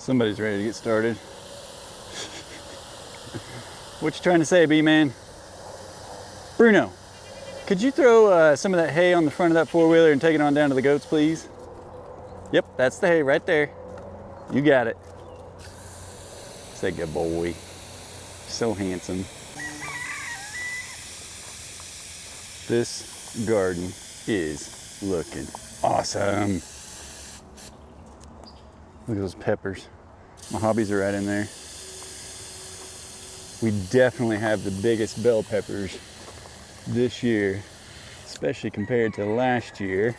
Somebody's ready to get started. What you trying to say, B-Man? Bruno, could you throw some of that hay on the front of that four-wheeler and take it on down to the goats, please? Yep, that's the hay right there. You got it. Say good boy. So handsome. This garden is looking awesome. Look at those peppers. My hobbies are right in there. We definitely have the biggest bell peppers this year, especially compared to last year.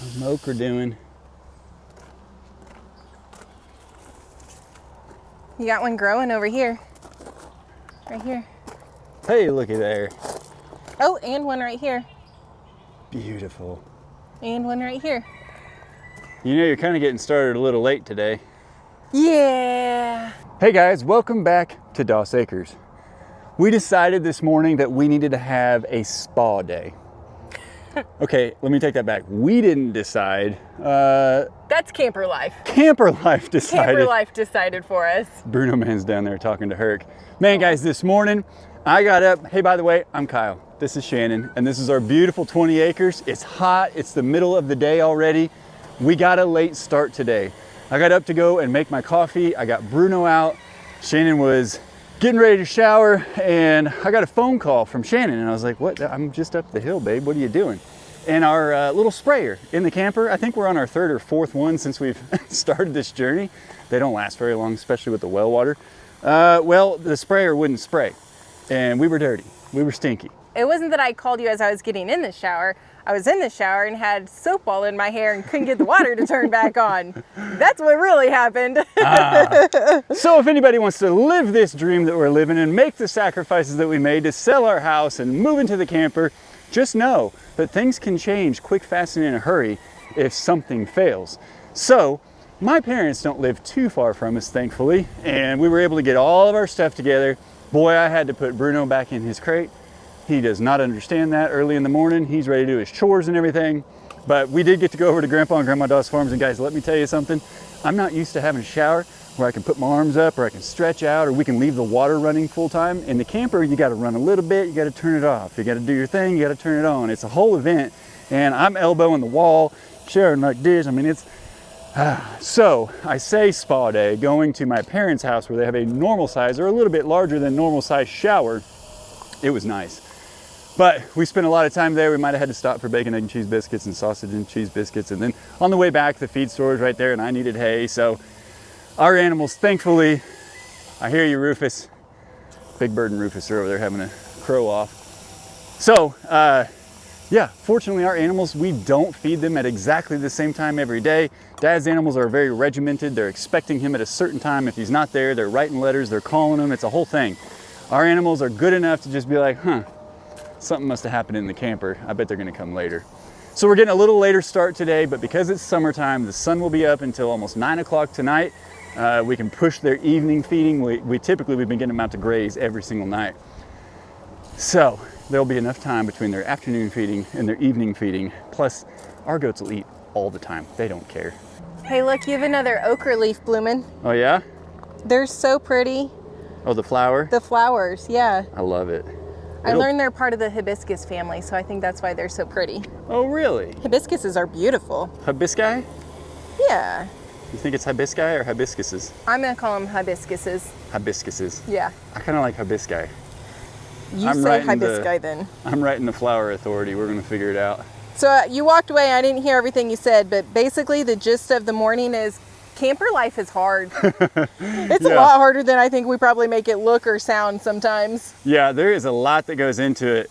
How's my okra doing? You got one growing over here. Right here. Hey, looky there. Oh, and one right here. Beautiful. And one right here. You know you're kind of getting started a little late today. Yeah. Hey guys, welcome back to Doss Acres. We decided this morning that we needed to have a spa day. Okay, let me take that back. We didn't decide. That's camper life. Camper life decided. Camper life decided for us. Bruno Man's down there talking to Herc. Man, guys, this morning I got up. Hey, by the way, I'm Kyle. This is Shannon, and this is our beautiful 20 acres. It's hot. It's the middle of the day already. We got a late start today. I got up to go and make my coffee. I got Bruno out. Shannon was getting ready to shower, and I got a phone call from Shannon, and I was like, what? I'm just up the hill, babe. What are you doing? And our little sprayer in the camper, I think we're on our third or fourth one since we've started this journey. They don't last very long, especially with the well water. Well, the sprayer wouldn't spray, and we were dirty. We were stinky. It wasn't that I called you as I was getting in the shower. I was in the shower and had soap all in my hair and couldn't get the water to turn back on. That's what really happened. So if anybody wants to live this dream that we're living and make the sacrifices that we made to sell our house and move into the camper, just know that things can change quick, fast, and in a hurry if something fails. So my parents don't live too far from us, thankfully, and we were able to get all of our stuff together. Boy, I had to put Bruno back in his crate. He does not understand that early in the morning. He's ready to do his chores and everything. But we did get to go over to Grandpa and Grandma Doss Farms. And guys, let me tell you something. I'm not used to having a shower where I can put my arms up or I can stretch out or we can leave the water running full time. In the camper, you got to run a little bit. You got to turn it off. You got to do your thing. You got to turn it on. It's a whole event. And I'm elbowing the wall, showering like this. I mean, it's... So I say spa day, going to my parents' house where they have a normal size or a little bit larger than normal size shower. It was nice. But we spent a lot of time there. We might have had to stop for bacon, egg, and cheese biscuits and sausage and cheese biscuits. And then on the way back, the feed store was right there and I needed hay. So our animals, thankfully, I hear you, Rufus. Big Bird and Rufus are over there having a crow off. So, yeah, fortunately our animals, we don't feed them at exactly the same time every day. Dad's animals are very regimented. They're expecting him at a certain time. If he's not there, they're writing letters, they're calling him. It's a whole thing. Our animals are good enough to just be like, something must have happened in the camper. I bet they're gonna come later. So we're getting a little later start today, but because it's summertime, the sun will be up until almost 9 o'clock tonight. We can push their evening feeding. We've been getting them out to graze every single night. So there'll be enough time between their afternoon feeding and their evening feeding. Plus, our goats will eat all the time. They don't care. Hey, look, you have another okra leaf blooming. Oh yeah? They're so pretty. Oh, the flower? The flowers, yeah. I love it. I learned they're part of the hibiscus family, so I think that's why they're so pretty. Oh, really? Hibiscuses are beautiful. Hibisci? Yeah. You think it's hibisci or hibiscuses? I'm gonna call them hibiscuses. Hibiscuses. Yeah. I kind of like hibisci. You say hibisci then. I'm writing the flower authority. We're gonna figure it out. So you walked away, I didn't hear everything you said, but basically the gist of the morning is camper life is hard. It's a lot harder than I think we probably make it look or sound sometimes. Yeah, there is a lot that goes into it.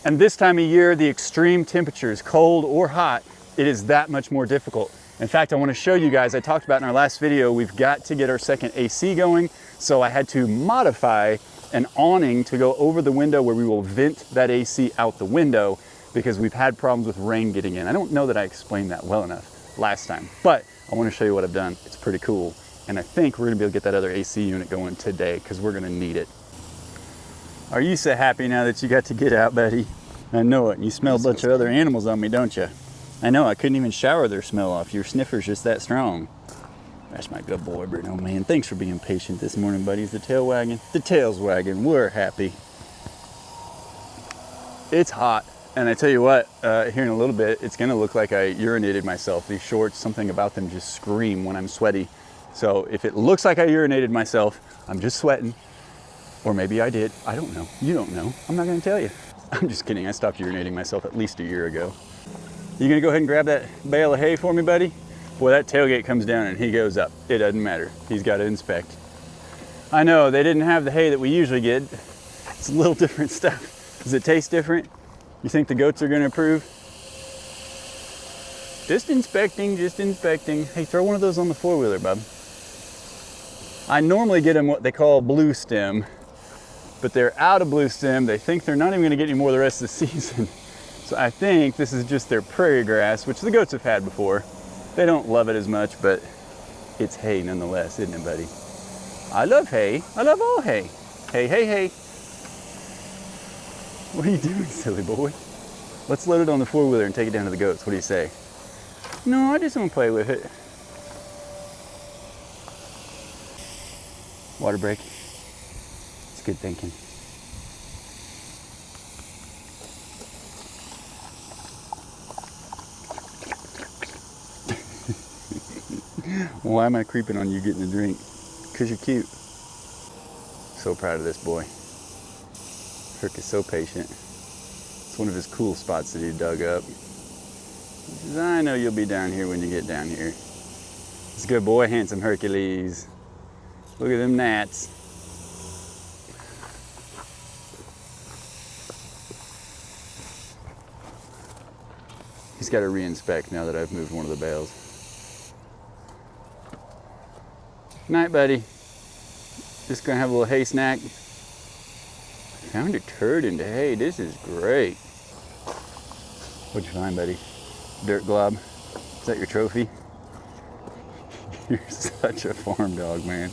And this time of year, the extreme temperatures, cold or hot, it is that much more difficult. In fact, I want to show you guys, I talked about in our last video, we've got to get our second AC going. So I had to modify an awning to go over the window where we will vent that AC out the window because we've had problems with rain getting in. I don't know that I explained that well enough last time, but I want to show you what I've done. It's pretty cool. And I think we're gonna be able to get that other AC unit going today because we're gonna need it. Are you so happy now that you got to get out, buddy? I know it. You smell a bunch of other animals on me, don't you? I know, I couldn't even shower their smell off. Your sniffer's just that strong. That's my good boy, Bruno, man. Thanks for being patient this morning, buddies. The tail wagging. The tail's wagging. We're happy. It's hot. And I tell you what, here in a little bit, it's gonna look like I urinated myself. These shorts, something about them just scream when I'm sweaty. So if it looks like I urinated myself, I'm just sweating. Or maybe I did. I don't know. You don't know. I'm not gonna tell you. I'm just kidding. I stopped urinating myself at least a year ago. You gonna go ahead and grab that bale of hay for me, buddy? Boy, that tailgate comes down and he goes up. It doesn't matter. He's got to inspect. I know they didn't have the hay that we usually get. It's a little different stuff. Does it taste different? You think the goats are gonna approve? Just inspecting, just inspecting. Hey, throw one of those on the four-wheeler, bub. I normally get them what they call blue stem, but they're out of blue stem. They think they're not even gonna get any more the rest of the season. So I think this is just their prairie grass, which the goats have had before. They don't love it as much, but it's hay nonetheless, isn't it, buddy? I love hay. I love all hay. Hey, hey, hey. What are you doing, silly boy? Let's load it on the four-wheeler and take it down to the goats. What do you say? No, I just want to play with it. Water break. It's good thinking. Why am I creeping on you getting a drink? Because you're cute. So proud of this boy. Herc is so patient. It's one of his cool spots that he dug up. He says, I know you'll be down here when you get down here. It's a good boy, handsome Hercules. Look at them gnats. He's got to re-inspect now that I've moved one of the bales. Night, buddy. Just gonna have a little hay snack. Found a turd into hay. This is great. What'd you find, buddy? Dirt glob. Is that your trophy? You're such a farm dog, man.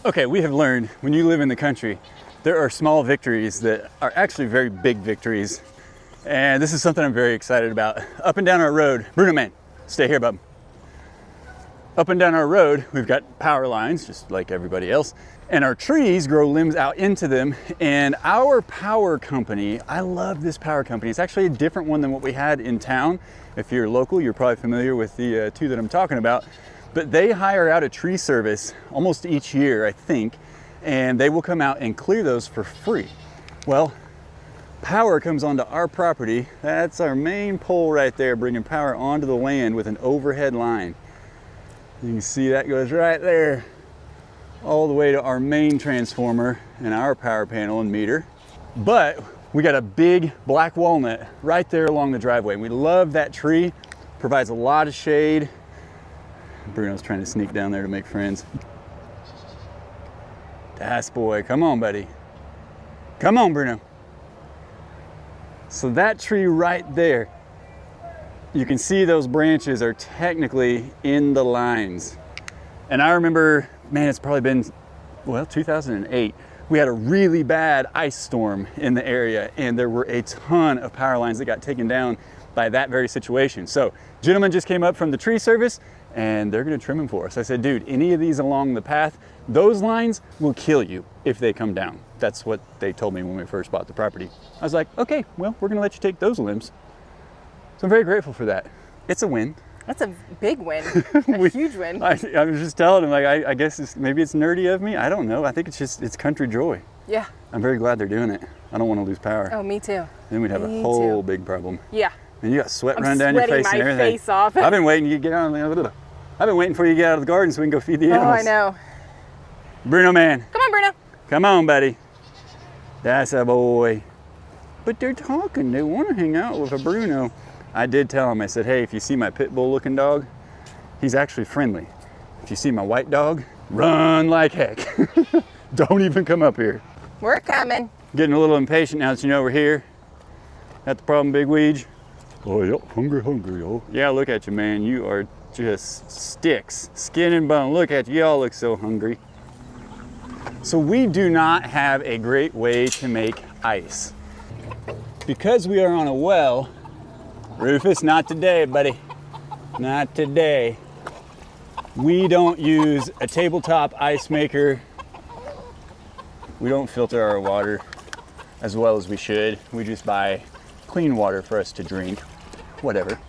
Okay, we have learned when you live in the country, there are small victories that are actually very big victories. And this is something I'm very excited about. Up and down our road, Bruno man, stay here, bub. Up and down our road, we've got power lines, just like everybody else, and our trees grow limbs out into them. And our power company, I love this power company. It's actually a different one than what we had in town. If you're local, you're probably familiar with the two that I'm talking about. But they hire out a tree service almost each year, I think, and they will come out and clear those for free. Well, power comes onto our property. That's our main pole right there, bringing power onto the land with an overhead line. You can see that goes right there, all the way to our main transformer and our power panel and meter. But we got a big black walnut right there along the driveway. We love that tree, provides a lot of shade. Bruno's trying to sneak down there to make friends. Das boy, come on, buddy. Come on, Bruno. So that tree right there, you can see those branches are technically in the lines. And I remember, man, it's probably been, well, 2008. We had a really bad ice storm in the area, and there were a ton of power lines that got taken down by that very situation. So, gentleman just came up from the tree service, and they're gonna trim them for us. I said, dude, any of these along the path, those lines will kill you if they come down. That's what they told me when we first bought the property. I was like, okay, well, we're gonna let you take those limbs. So I'm very grateful for that. It's a win. That's a big win, a huge win. I was just telling him, like, I guess maybe it's nerdy of me. I don't know. I think it's country joy. Yeah. I'm very glad they're doing it. I don't want to lose power. Oh, me too. Then we'd have a whole big problem. Yeah. And you got sweat run down your face and everything. My face off. I've been waiting for you to get out of the garden so we can go feed the animals. Oh, I know. Bruno man. Come on, Bruno. Come on, buddy. That's a boy. But they're talking. They want to hang out with a Bruno. I did tell him, I said, hey, if you see my pit bull looking dog, he's actually friendly. If you see my white dog, run like heck. Don't even come up here. We're coming. Getting a little impatient now that you know we're here. That's the problem, Big Weege? Oh, yep, hungry, oh. Yeah, look at you, man. You are just sticks, skin and bone. Look at you, y'all look so hungry. So we do not have a great way to make ice. Because we are on a well, Rufus, not today, buddy. Not today. We don't use a tabletop ice maker. We don't filter our water as well as we should. We just buy clean water for us to drink. Whatever.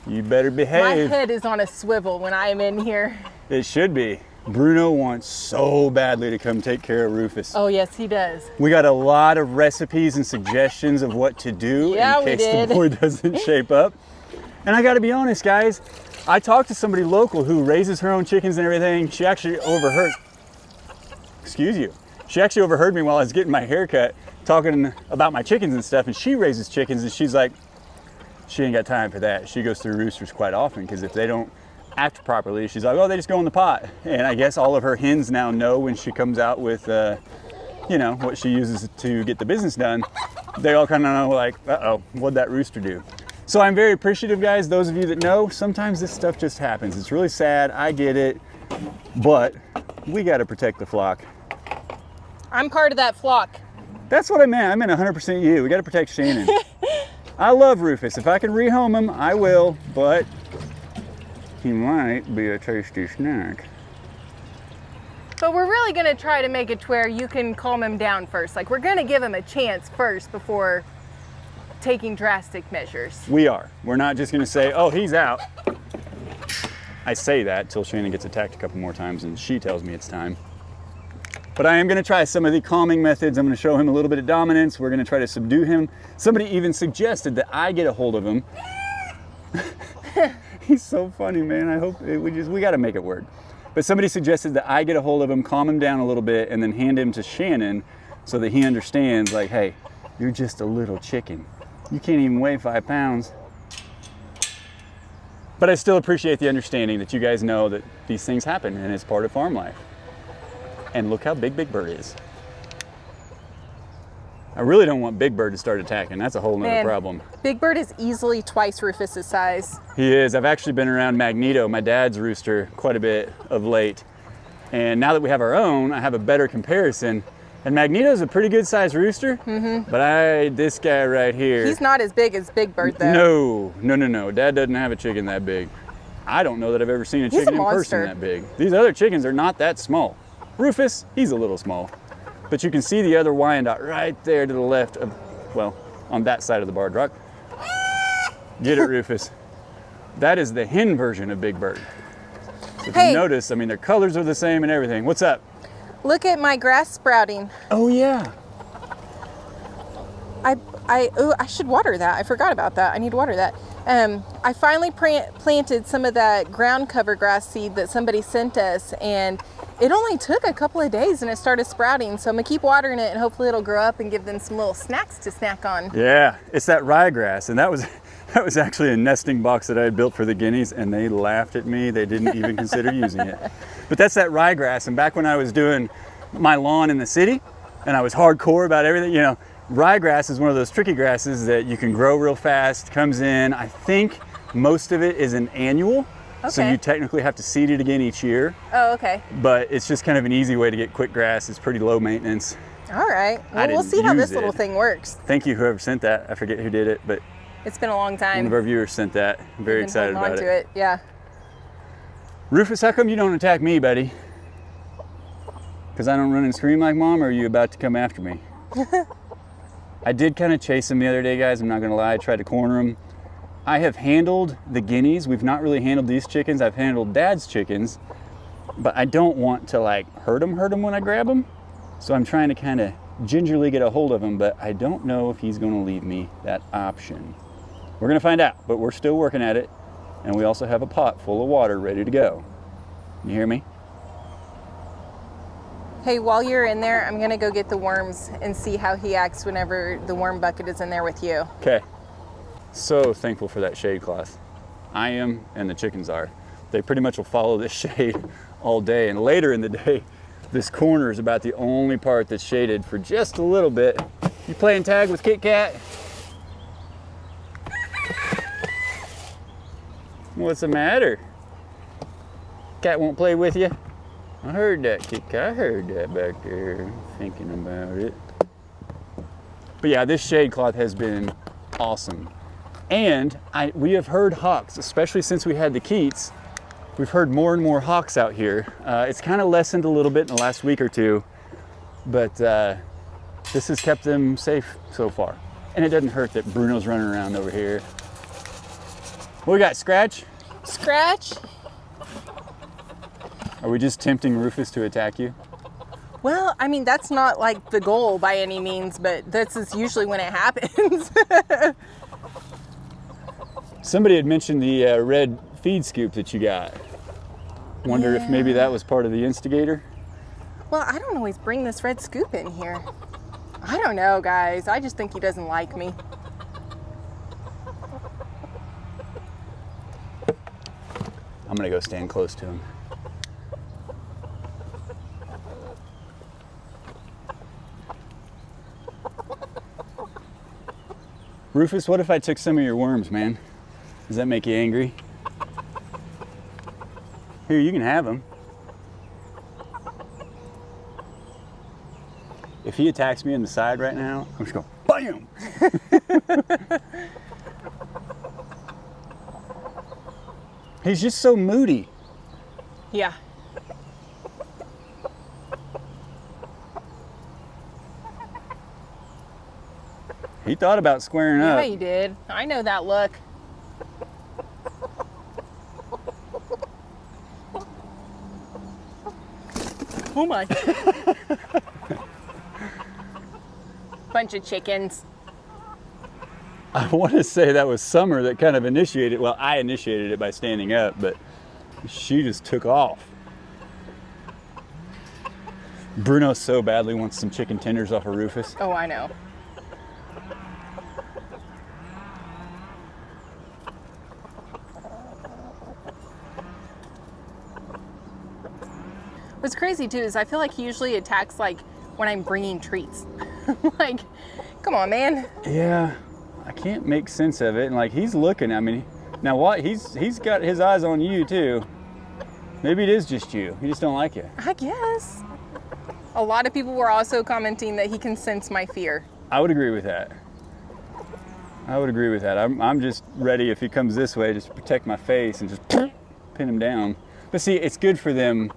You better behave. My head is on a swivel when I am in here. It should be. Bruno wants so badly to come take care of Rufus. Oh, yes, he does. We got a lot of recipes and suggestions of what to do in case the boy doesn't shape up. And I gotta be honest, guys, I talked to somebody local who raises her own chickens and everything. She actually overheard, excuse you, she actually overheard me while I was getting my hair cut talking about my chickens and stuff, and she raises chickens, and she's like, she ain't got time for that. She goes through roosters quite often because if they don't act properly, she's like, oh, they just go in the pot. And I guess all of her hens now know when she comes out with, you know, what she uses to get the business done. They all kind of know, like, uh-oh, what'd that rooster do? So I'm very appreciative, guys. Those of you that know, sometimes this stuff just happens. It's really sad, I get it, but we gotta protect the flock. I'm part of that flock. That's what I meant. I meant 100% you. We gotta protect Shannon. I love Rufus. If I can rehome him, I will, but he might be a tasty snack. But we're really gonna try to make it to where you can calm him down first. Like, we're gonna give him a chance first before taking drastic measures. We are. We're not just gonna say, oh, he's out. I say that till Shannon gets attacked a couple more times and she tells me it's time. But I am gonna try some of the calming methods. I'm gonna show him a little bit of dominance. We're gonna try to subdue him. Somebody even suggested that I get a hold of him. He's so funny, man. I hope we gotta make it work. But somebody suggested that I get a hold of him, calm him down a little bit, and then hand him to Shannon so that he understands, like, hey, you're just a little chicken. You can't even weigh 5 pounds. But I still appreciate the understanding that you guys know that these things happen and it's part of farm life. And look how big Big Bird is. I really don't want Big Bird to start attacking. That's a whole nother problem. Big Bird is easily twice Rufus's size. He is. I've actually been around Magneto, my dad's rooster, quite a bit of late. And now that we have our own, I have a better comparison. And Magneto's a pretty good sized rooster, but this guy right here. He's not as big as Big Bird though. No. Dad doesn't have a chicken that big. I don't know that I've ever seen a chicken in person that big. These other chickens are not that small. Rufus, he's a little small. But you can see the other Wyandotte right there to the left of, well, on that side of the barred rock. Get it, Rufus. That is the hen version of Big Bird. So if you notice, I mean, their colors are the same and everything. What's up? Look at my grass sprouting. Oh yeah. I should water that. I forgot about that. I need to water that. I finally planted some of that ground cover grass seed that somebody sent us, and it only took a couple of days and it started sprouting. So I'm gonna keep watering it and hopefully it'll grow up and give them some little snacks to snack on. Yeah, it's that ryegrass, and that was actually a nesting box that I had built for the guineas, and they laughed at me. They didn't even consider using it. But that's that ryegrass, and back when I was doing my lawn in the city, and I was hardcore about everything, you know, ryegrass is one of those tricky grasses that you can grow real fast, comes in. I think most of it is an annual, so you technically have to seed it again each year. Oh, okay. But it's just kind of an easy way to get quick grass. It's pretty low maintenance. All right. Well, we'll see how this little thing works. Thank you, whoever sent that. I forget who did it, but it's been a long time. One of our viewers sent that. I'm very excited about it. To it. Yeah. Rufus, how come you don't attack me, buddy? Because I don't run and scream like mom, or are you about to come after me? I did kind of chase him the other day, guys. I'm not gonna lie. I tried to corner him. I have handled the guineas. We've not really handled these chickens. I've handled Dad's chickens, but I don't want to like hurt him when I grab him. So I'm trying to kind of gingerly get a hold of him, but I don't know if he's gonna leave me that option. We're gonna find out, but we're still working at it. And we also have a pot full of water ready to go. You hear me? Hey, while you're in there, I'm gonna go get the worms and see how he acts whenever the worm bucket is in there with you. Okay. So thankful for that shade cloth. I am, and the chickens are. They pretty much will follow this shade all day. And later in the day, this corner is about the only part that's shaded for just a little bit. You playing tag with Kit Kat? What's the matter? Cat won't play with you? I heard that, Kit Kat. I heard that back there, thinking about it. But yeah, this shade cloth has been awesome. And we have heard hawks, especially since we had the Keats. We've heard more and more hawks out here. It's kind of lessened a little bit in the last week or two, but this has kept them safe so far. And it doesn't hurt that Bruno's running around over here. What we got, Scratch? Scratch? Are we just tempting Rufus to attack you? Well, I mean, that's not like the goal by any means, but this is usually when it happens. Somebody had mentioned the red feed scoop that you got. Wonder if maybe that was part of the instigator? Well, I don't always bring this red scoop in here. I don't know, guys. I just think he doesn't like me. I'm gonna go stand close to him. Rufus, what if I took some of your worms, man? Does that make you angry? Here, you can have them. If he attacks me in the side right now, I'm just going, BAM! He's just so moody. Yeah. He thought about squaring up. Yeah, he did. I know that look. Oh my. Bunch of chickens. I want to say that was Summer that kind of initiated, well, I initiated it by standing up, but she just took off. Bruno so badly wants some chicken tenders off of Rufus. Oh, I know. What's crazy too is I feel like he usually attacks like when I'm bringing treats. Like, come on, man. Yeah, I can't make sense of it. And like, he's looking at me. Now what? He's got his eyes on you too. Maybe it is just you. He just don't like you. I guess. A lot of people were also commenting that he can sense my fear. I would agree with that. I would agree with that. I'm just ready if he comes this way, just to protect my face and just pin him down. But see, it's good for them,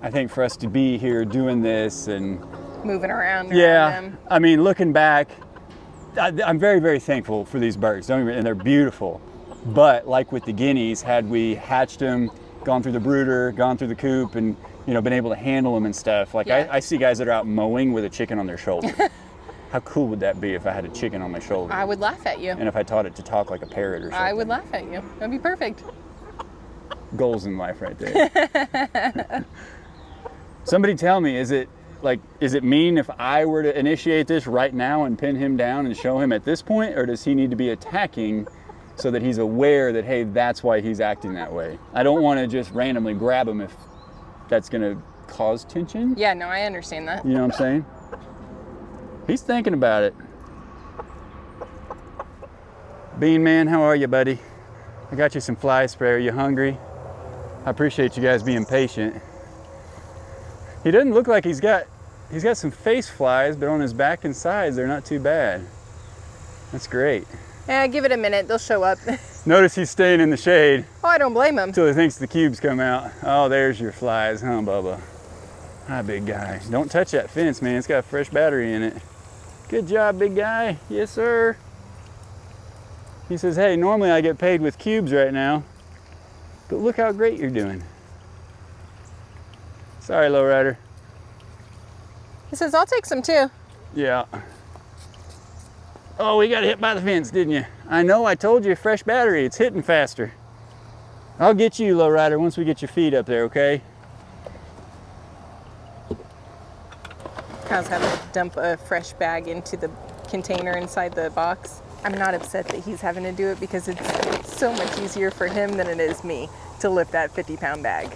I think, for us to be here doing this and moving around. Yeah, them. I mean, looking back, I'm very, very thankful for these birds. And they're beautiful. But like with the guineas, had we hatched them, gone through the brooder, gone through the coop, and been able to handle them and stuff. Like Yeah. I see guys that are out mowing with a chicken on their shoulder. How cool would that be if I had a chicken on my shoulder? I would laugh at you. And if I taught it to talk like a parrot or something. I would laugh at you. That'd be perfect. Goals in life right there. Somebody tell me, is it mean if I were to initiate this right now and pin him down and show him at this point, or does he need to be attacking so that he's aware that, hey, that's why he's acting that way? I don't want to just randomly grab him if that's going to cause tension. Yeah, no, I understand that. You know what I'm saying? He's thinking about it. Bean Man, how are you, buddy? I got you some fly spray. Are you hungry? I appreciate you guys being patient. He doesn't look like he's got some face flies, but on his back and sides, they're not too bad. That's great. Yeah, give it a minute. They'll show up. Notice he's staying in the shade Oh, I don't blame him. until he thinks the cubes come out. Oh, there's your flies, huh, Bubba? Hi, big guy. Don't touch that fence, man. It's got a fresh battery in it. Good job, big guy. Yes, sir. He says, hey, normally I get paid with cubes right now, but look how great you're doing. Sorry, lowrider. He says, I'll take some too. Yeah. Oh, we got hit by the fence, didn't you? I know, I told you, fresh battery. It's hitting faster. I'll get you, lowrider, once we get your feet up there, okay? Kyle's having to dump a fresh bag into the container inside the box. I'm not upset that he's having to do it because it's so much easier for him than it is me to lift that 50-pound bag.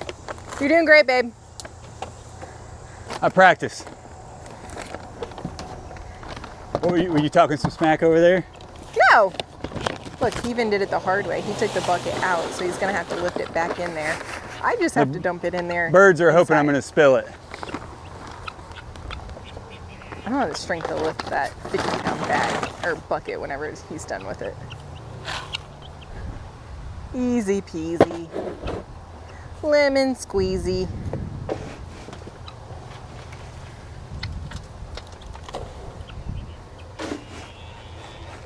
You're doing great, babe. I practice. Were you talking some smack over there? No! Look, he even did it the hard way. He took the bucket out, so he's gonna have to lift it back in there. I just have to dump it in there. Birds are hoping I'm inside. gonna spill it. I don't have the strength to lift that 50-pound bag or bucket whenever he's done with it. Easy peasy. Lemon squeezy.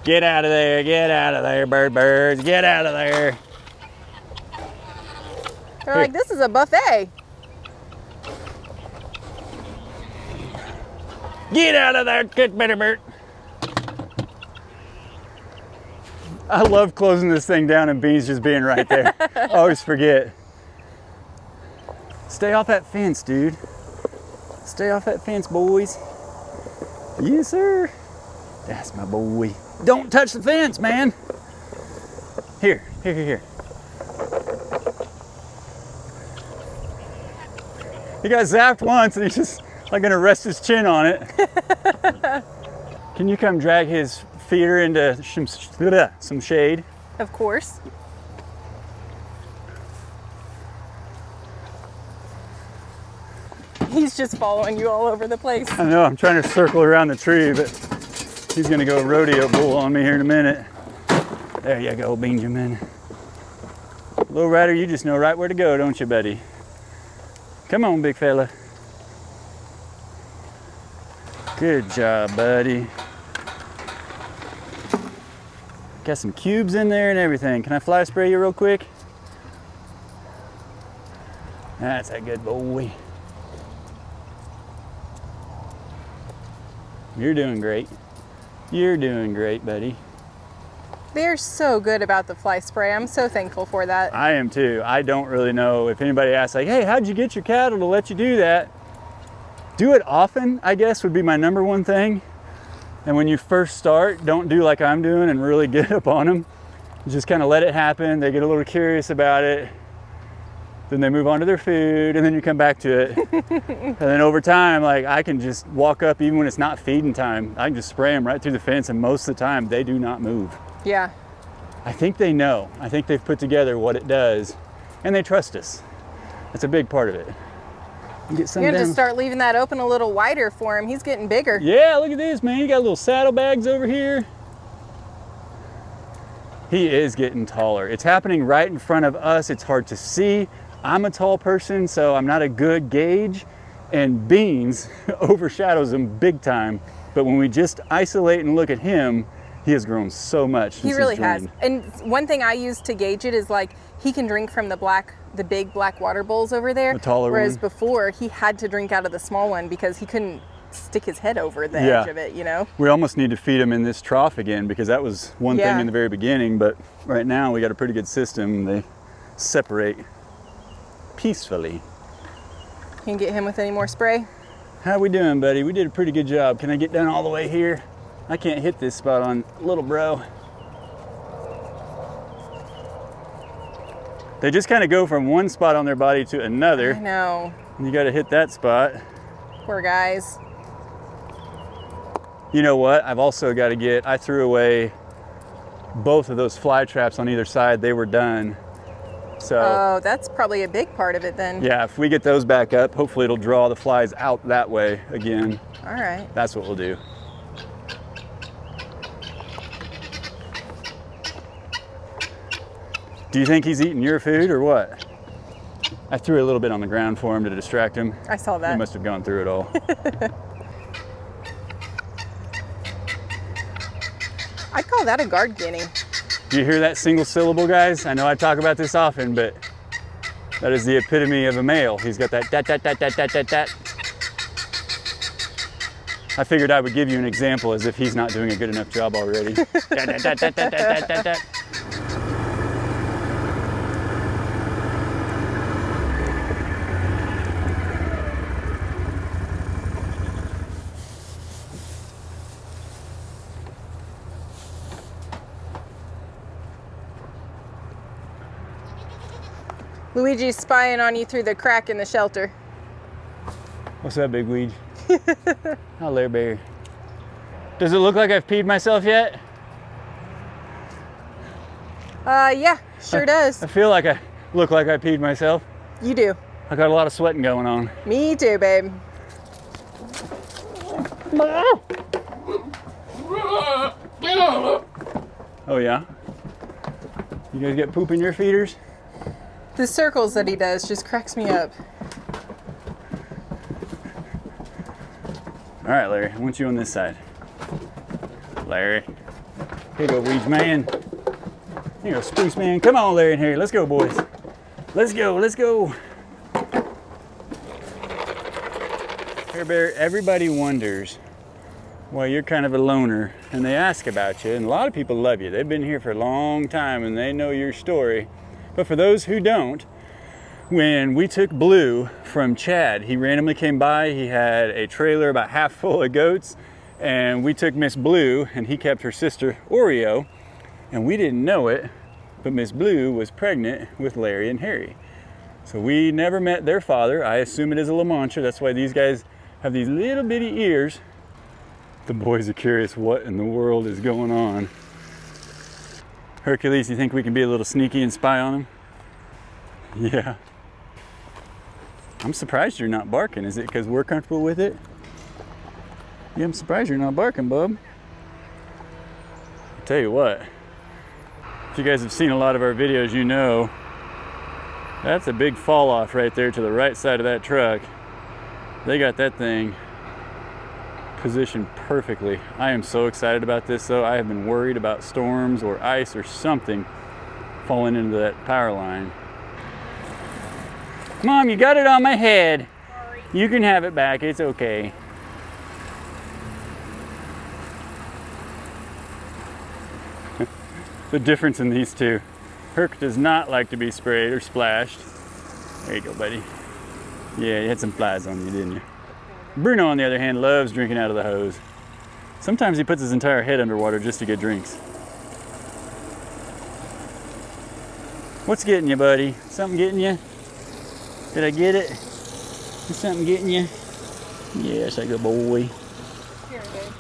Get out of there, birds, get out of there. They're like, this is a buffet. Get out of there, good better bird. I love closing this thing down and Beans just being right there. I always forget. Stay off that fence, dude. Stay off that fence, boys. Yes, sir. That's my boy. Don't touch the fence, man. Here. He got zapped once and he's just like gonna rest his chin on it. Can you come drag his feeder into some shade? Of course. He's just following you all over the place. I know, I'm trying to circle around the tree, but he's gonna go rodeo bull on me here in a minute. There you go, Benjamin. Little rider, you just know right where to go, don't you, buddy? Come on, big fella. Good job, buddy. Got some cubes in there and everything. Can I fly spray you real quick? That's a good boy. You're doing great. You're doing great, buddy. They're so good about the fly spray. I'm so thankful for that. I am too. I don't really know if anybody asks like, hey, how'd you get your cattle to let you do that? Do it often, I guess, would be my number one thing. And when you first start, don't do like I'm doing and really get up on them. Just kind of let it happen. They get a little curious about it. Then they move on to their food and then you come back to it. And then over time, like I can just walk up even when it's not feeding time. I can just spray them right through the fence and most of the time they do not move. Yeah. I think they know. I think they've put together what it does and they trust us. That's a big part of it. Get some You're gonna down. just start leaving that open a little wider for him. He's getting bigger. Yeah, look at this, man. You got little saddlebags over here. He is getting taller. It's happening right in front of us. It's hard to see. I'm a tall person, so I'm not a good gauge. And Beans overshadows him big time. But when we just isolate and look at him, he has grown so much. He really has. And one thing I use to gauge it is like he can drink from the big black water bowls over there. The taller whereas one. before he had to drink out of the small one because he couldn't stick his head over the edge of it, you know? We almost need to feed him in this trough again because that was one thing in the very beginning, but right now we got a pretty good system. They separate peacefully. Can you get him with any more spray? How we doing, buddy? We did a pretty good job. Can I get down all the way here? I can't hit this spot on little bro. They just kind of go from one spot on their body to another. I know. You got to hit that spot. Poor guys. You know what? I've also got to get, I threw away both of those fly traps on either side. They were done. So, Oh, that's probably a big part of it then. yeah, if we get those back up, hopefully it'll draw the flies out that way again. All right. That's what we'll do. Do you think he's eating your food or what? I threw a little bit on the ground for him to distract him. I saw that. He must have gone through it all. I'd call that a guard guinea. Do you hear that single syllable, guys? I know I talk about this often, but that is the epitome of a male. He's got that dat. I figured I would give you an example as if he's not doing a good enough job already. Dat. Luigi's spying on you through the crack in the shelter. What's up, big weed? Hello there, bear. Does it look like I've peed myself yet? Yeah, sure does. I feel like I look like I peed myself. You do. I got a lot of sweating going on. Me too, babe. Oh yeah? You guys get poop in your feeders? The circles that he does just cracks me up. All right, Larry, I want you on this side. Larry. Here you go, Weeds Man. Here you go, Spruce Man. Come on, Larry and Harry. Let's go, boys. Let's go, let's go. Here, Bear, everybody wonders why you're kind of a loner, and they ask about you, and a lot of people love you. They've been here for a long time, and they know your story. But for those who don't, when we took Blue from Chad, he randomly came by. He had a trailer about half full of goats, and we took Miss Blue, and he kept her sister Oreo, and we didn't know it, but Miss Blue was pregnant with Larry and Harry. So we never met their father. I assume it is a La Mancha. That's why these guys have these little bitty ears. The boys are curious what in the world is going on. Hercules, you think we can be a little sneaky and spy on him? Yeah. I'm surprised you're not barking. Is it because we're comfortable with it? Yeah, I'm surprised you're not barking, bub. I'll tell you what. If you guys have seen a lot of our videos, you know that's a big fall off right there to the right side of that truck. They got that thing positioned perfectly. I am so excited about this though. I have been worried about storms or ice or something falling into that power line. Mom, you got it on my head. Sorry. You can have it back, it's okay. The difference in these two. Herc does not like to be sprayed or splashed. There you go, buddy. Yeah, you had some flies on you, didn't you? Bruno, on the other hand, loves drinking out of the hose. Sometimes he puts his entire head underwater just to get drinks. What's getting you, buddy? Something getting you? Did I get it? Is something getting you? Yes, like a boy. Here, babe.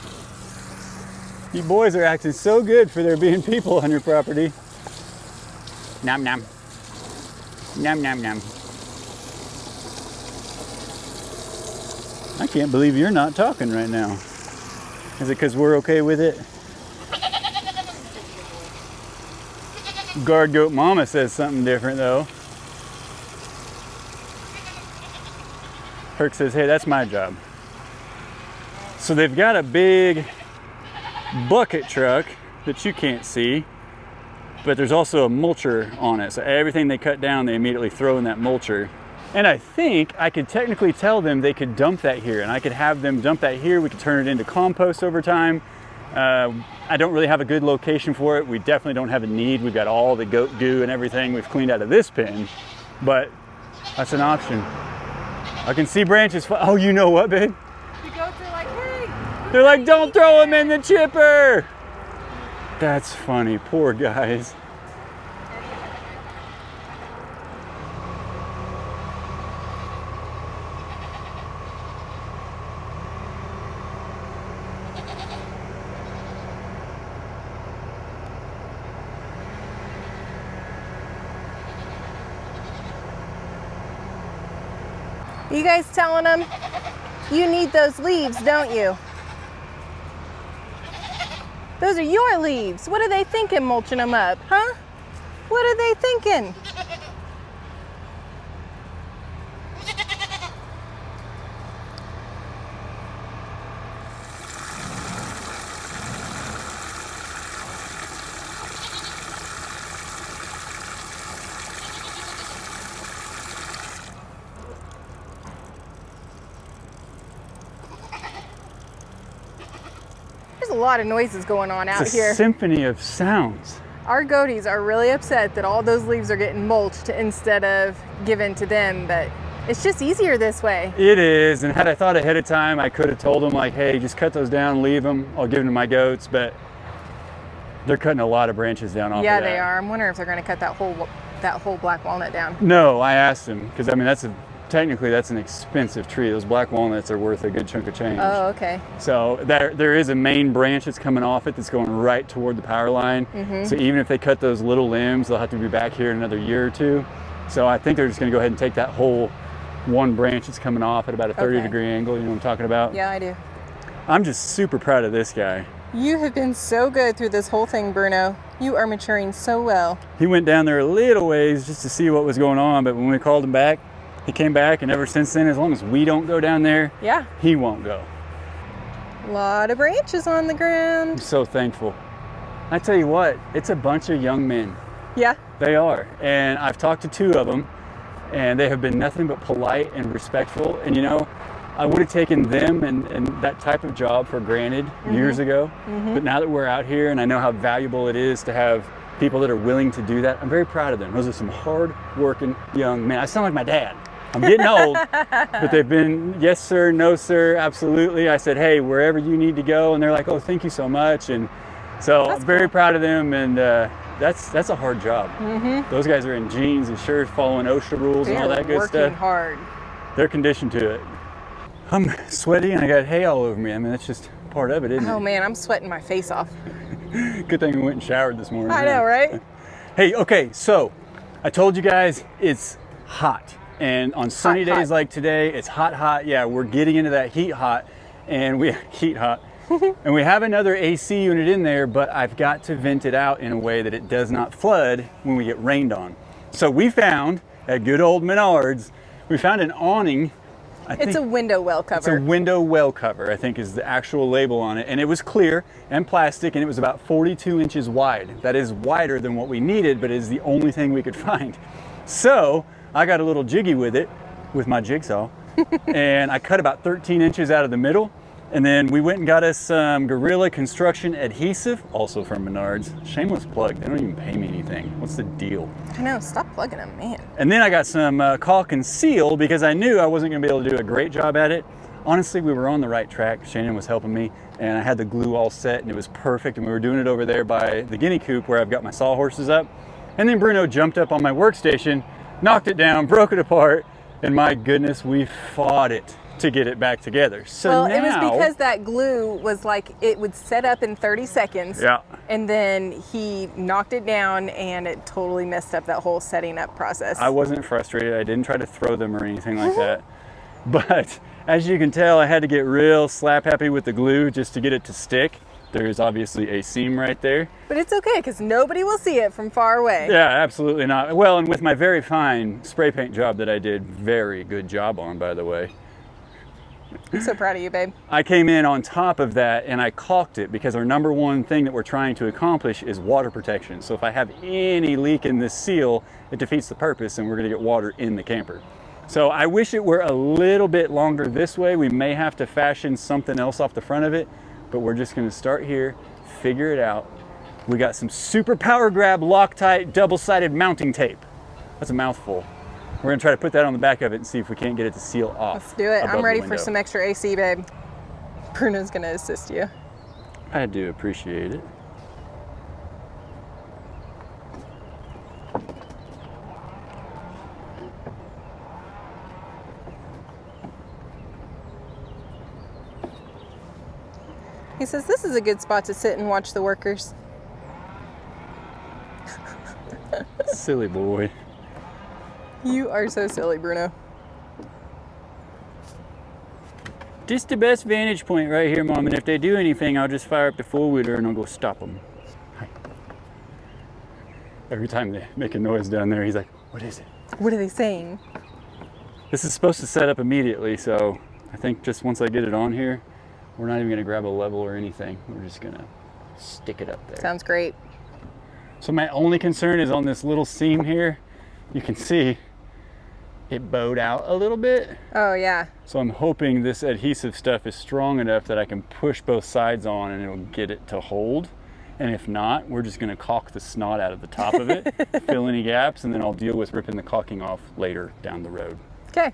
You boys are acting so good for there being people on your property. Nom nom. Nom nom nom. I can't believe you're not talking right now. Is it because we're okay with it? Guard goat mama says something different though. Herc says, hey, that's my job. So they've got a big bucket truck that you can't see, but there's also a mulcher on it. So everything they cut down, they immediately throw in that mulcher. And I think I could technically tell them they could dump that here, and I could have them dump that here. We could turn it into compost over time. I don't really have a good location for it. We definitely don't have a need. We've got all the goat goo and everything we've cleaned out of this pen, but that's an option. I can see branches. Oh, you know what, babe? The goats are like, hey. They're like, don't throw them in the chipper. That's funny. Poor guys. You guys telling them you need those leaves, don't you? Those are your leaves. What are they thinking mulching them up, huh? What are they thinking? There's a lot of noises going on out It's a here. symphony of sounds. Our goaties are really upset that all those leaves are getting mulched instead of given to them, but it's just easier this way. It is, and had I thought ahead of time, I could have told them like, hey, just cut those down, leave them, I'll give them to my goats, but they're cutting a lot of branches down off Yeah, of that. they are. I'm wondering if they're going to cut that whole black walnut down. No, I asked them, because I mean, technically that's an expensive tree. Those black walnuts are worth a good chunk of change. Oh, okay. So there is a main branch that's coming off it that's going right toward the power line. Mm-hmm. So even if they cut those little limbs, they'll have to be back here in another year or two. So I think they're just going to go ahead and take that whole one branch that's coming off at about a 30 Okay. degree angle. You know what I'm talking about? Yeah, I do. I'm just super proud of this guy. You have been so good through this whole thing, Bruno. You are maturing so well. He went down there a little ways just to see what was going on, but when we called him back, he came back, and ever since then, as long as we don't go down there, Yeah. he won't go. A lot of branches on the I'm ground. so thankful. I tell you what, it's a bunch of young men. Yeah. They are, and I've talked to 2 of them, and they have been nothing but polite and respectful. And you know, I would have taken them and that type of job for granted years ago, but now that we're out here and I know how valuable it is to have people that are willing to do that, I'm very proud of them. Those are some hard-working young men. I sound like my dad. I'm getting old, but they've been, yes sir, no sir, absolutely. I said, hey, wherever you need to go, and they're like, oh, thank you so much. And so I'm very proud of them, and that's a hard job. Those guys are in jeans and shirts, following OSHA rules and all that good working stuff. hard. They're conditioned to it. I'm sweaty and I got hay all over me. I mean, that's just part of it, isn't Oh it? man, I'm sweating my face off. Good thing we went and showered this morning. I know, right? Hey, okay, so I told you guys it's hot. And on sunny Hot, days hot. like today, it's hot. Yeah, we're getting into that heat hot. And we and we have another AC unit in there, but I've got to vent it out in a way that it does not flood when we get rained on. So we found at good old Menards, we found an awning. It's a window well It's a cover. window well cover, I think is the actual label on it. And it was clear and plastic, and it was about 42 inches wide. That is wider than what we needed, but it is the only thing we could find. So I got a little jiggy with it, with my jigsaw, and I cut about 13 inches out of the middle. And then we went and got us some Gorilla Construction adhesive, also from Menards. Shameless plug, they don't even pay me anything. What's the deal? I know, stop plugging them, man. And then I got some caulk and seal because I knew I wasn't going to be able to do a great job at it. Honestly, we were on the right track. Shannon was helping me, and I had the glue all set, and it was perfect. And we were doing it over there by the guinea coop where I've got my sawhorses up. And then Bruno jumped up on my workstation, knocked it down, broke it apart, and my goodness, we fought it to get it back together. So Well, now, it was because that glue was like, it would set up in 30 seconds. Yeah. And then he knocked it down and it totally messed up that whole setting up process. I wasn't frustrated. I didn't try to throw them or anything like that. But as you can tell, I had to get real slap happy with the glue just to get it to stick. There is obviously a seam right there. But it's okay because nobody will see it from far away. Yeah, absolutely not. Well, and with my very fine spray paint job that I did, very good job on, by the way. I'm so proud of you, babe. I came in on top of that and I caulked it because our number one thing that we're trying to accomplish is water protection. So if I have any leak in this seal, it defeats the purpose and we're gonna get water in the camper. So I wish it were a little bit longer this way. We may have to fashion something else off the front of it, but we're just gonna start here, figure it out. We got some super power grab Loctite double-sided mounting tape. That's a mouthful. We're gonna try to put that on the back of it and see if we can't get it to seal off. Let's do it. above I'm the ready for window. some extra AC, babe. Bruno's gonna assist you. I do appreciate it. He says this is a good spot to sit and watch the workers. Silly boy. You are so silly, Bruno. Just the best vantage point right here, Mom. And if they do anything, I'll just fire up the four-wheeler and I'll go stop them. Hi. Every time they make a noise down there, he's like, what is it? What are they saying? This is supposed to set up immediately, so I think just once I get it on here, we're not even gonna grab a level or anything. We're just gonna stick it up there. Sounds great. So my only concern is on this little seam here. You can see it bowed out a little bit. Oh yeah. So I'm hoping this adhesive stuff is strong enough that I can push both sides on and it'll get it to hold. And if not, we're just gonna caulk the snot out of the top of it, fill any gaps, and then I'll deal with ripping the caulking off later down the road. Okay.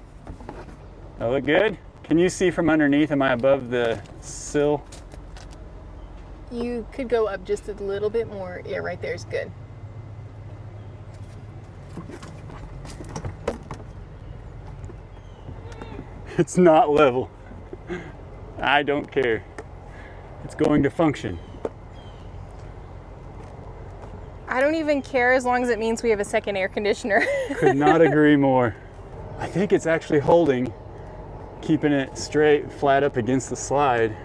That look good? Can you see from underneath? Am I above the sill? You could go up just a little bit more. Yeah, right there is good. It's not level. I don't care. It's going to function. I don't even care as long as it means we have a second air conditioner. Could not agree more. I think it's actually holding, keeping it straight, flat up against the slide.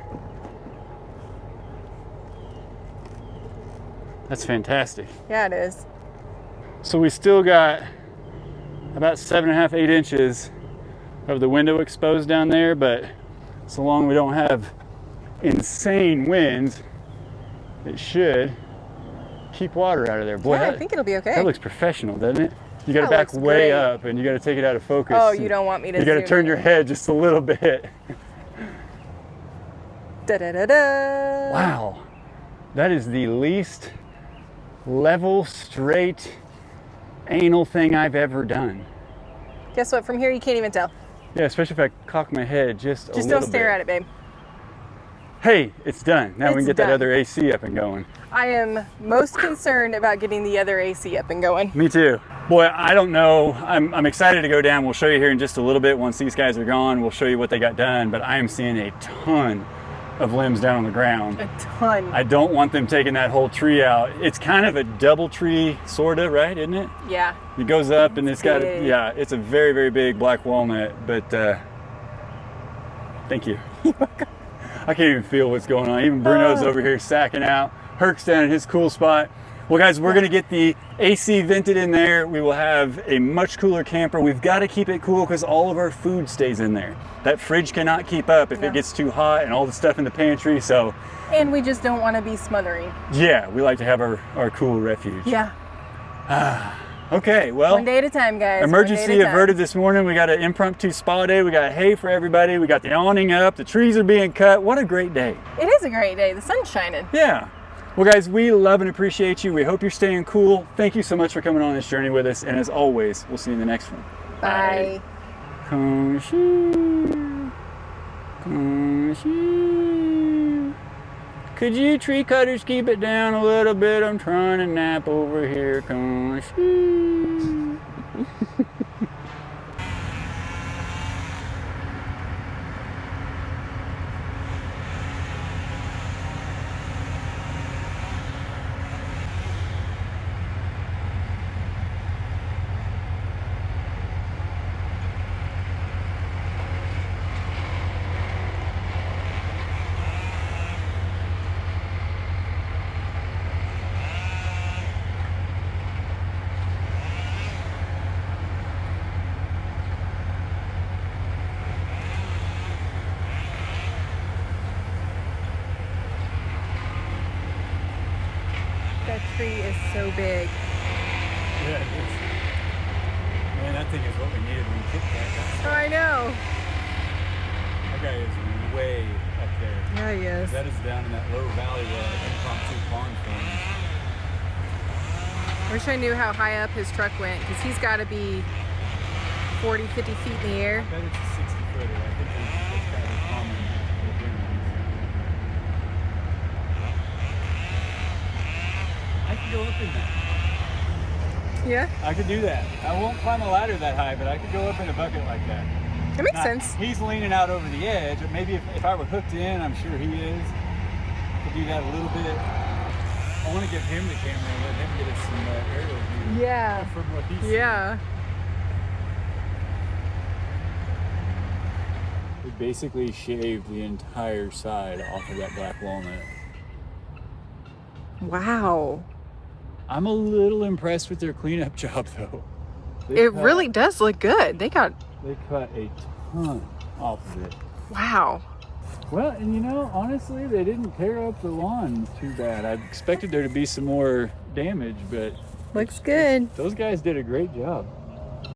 That's fantastic. Yeah, it is. So we still got about 7.5, 8 inches of the window exposed down there, but so long we don't have insane winds, it should keep water out of there. Boy, Yeah, I think it'll be okay. That looks professional, doesn't it? You got to That back looks way great. up, and you got to take it out of focus. Oh, you don't want me to You got to zoom turn in. your head just a little bit. Da-da-da-da. Wow, that is the least level, straight, anal thing I've ever done. Guess what? From here, you can't even tell. Yeah, especially if I cock my head just a little bit. Just don't stare at it, babe. Hey, it's done. Now we can It's get done. that other AC up and going. I am most concerned about getting the other AC up and going. Me too. Boy, I don't know. I'm excited to go down. We'll show you here in just a little bit. Once these guys are gone, we'll show you what they got done. But I am seeing a ton of limbs down on the ground. A ton. I don't want them taking that whole tree out. It's kind of a double tree, sorta, right? Isn't it? Yeah. It goes up and it's got, big. yeah, it's a very, very big black walnut. But thank you. I can't even feel what's going on. Even Bruno's over here sacking out. Herc's down in his cool spot. Well, guys, we're gonna get the AC vented in there. We will have a much cooler camper. We've got to keep it cool because all of our food stays in there. That fridge cannot keep up if it gets too hot and all the stuff in the pantry. So, And we just don't want to be smothering. yeah, we like to have our cool refuge. Yeah. Okay, well. One day at a time, guys. Emergency One day at a time. averted this morning. We got an impromptu spa day. We got hay for everybody. We got the awning up. The trees are being cut. What a great day. It is a great day. The sun's shining. Yeah. Well, guys, we love and appreciate you. We hope you're staying cool. Thank you so much for coming on this journey with us. And as always, we'll see you in the next one. Bye. Come shoo. Come shoo. Could you tree cutters keep it down a little bit? I'm trying to nap over here. Come shoo. That tree is so big. Yeah, it is. Man, that thing is what we needed when we kicked that guy. I know. That guy is way up there. Yeah, he is. That is down in that low valley where our impromptu pond forms. Wish I knew how high up his truck went, because he's got to be 40, 50 feet in the air. I bet it's a 60-footer. I think that's kind of common for big ones. I could go up in that. Yeah, I could do that. I won't climb a ladder that high, but I could go up in a bucket like that. that makes Now, sense. He's leaning out over the edge, or maybe if I were hooked in, I'm sure he is. I could do that a little bit. I want to give him the camera and let him get us some aerial view Yeah. from what he's seeing. Yeah. We basically shaved the entire side off of that black walnut. Wow. I'm a little impressed with their cleanup job, though. It really does look good. They cut a ton off of it. wow. Well, and you know, honestly, they didn't tear up the lawn too bad. I expected there to be some more damage, but Looks good. those guys did a great job.